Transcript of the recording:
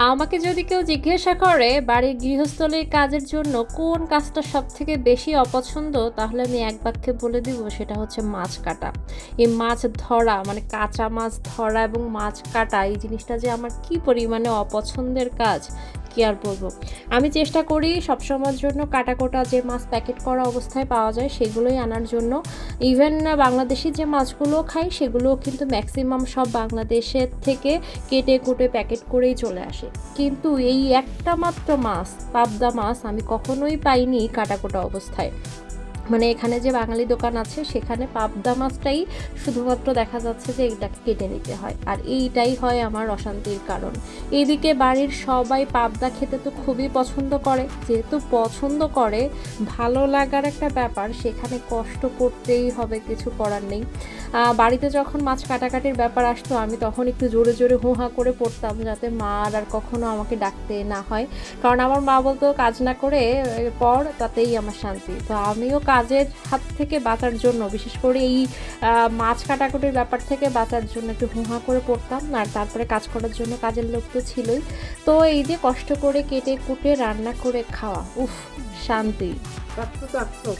আমাকে যদি কেউ জিজ্ঞাসা করে বাড়ির গৃহস্থালির কাজের জন্য কোন কাজটা সবথেকে বেশি অপছন্দ, তাহলে আমি এক বাক্যে বলে দিব সেটা হচ্ছে মাছ কাটা। এই মাছ ধরা মানে কাঁচা মাছ ধরা এবং মাছ কাটা এই জিনিসটা যে আমার কি পরিমাণে অপছন্দের কাজ, কি আর বলবো। আমি চেষ্টা করি সবসময়ের জন্য কাটাকোটা যে মাছ প্যাকেট করা অবস্থায় পাওয়া যায় সেগুলোই আনার জন্য। ইভেন বাংলাদেশি যে মাছগুলো খাই সেগুলোও কিন্তু ম্যাক্সিমাম সব বাংলাদেশের থেকে কেটে কুটে প্যাকেট করেই চলে আসে। কিন্তু এই একটা মাত্র মাছ, পাবদা মাছ, আমি কখনোই পাইনি কাটাকোটা অবস্থায়। মানে এখানে যে বাঙালি দোকান আছে সেখানে পাবদা মাছটাই শুধুমাত্র দেখা যাচ্ছে যে এটাকে কেটে নিতে হয়, আর এইটাই হয় আমার অশান্তির কারণ। এদিকে বাড়ির সবাই পাবদা খেতে তো খুবই পছন্দ করে, যেহেতু পছন্দ করে ভালো লাগার একটা ব্যাপার, সেখানে কষ্ট করতেই হবে, কিছু করার নেই। বাড়িতে যখন মাছ কাটাকাটির ব্যাপার আসতো আমি তখন একটু জোরে জোরে হুহা করে পড়তাম যাতে মা আর কখনো আমাকে ডাকতে না হয়। কারণ আমার মা বলতো কাজ না করে পড়, তাতেই আমার শান্তি। তো আমিও কাজের হাত থেকে বাঁচার জন্য, বিশেষ করে এই মাছ কাটাকুটির ব্যাপার থেকে বাঁচার জন্য একটু হুহা করে পড়তাম, আর তারপরে কাজ করার জন্য কাজের লোক তো ছিলই। তো এই যে কষ্ট করে কেটে কুটে রান্না করে খাওয়া, উফ, শান্তি। কাটতো।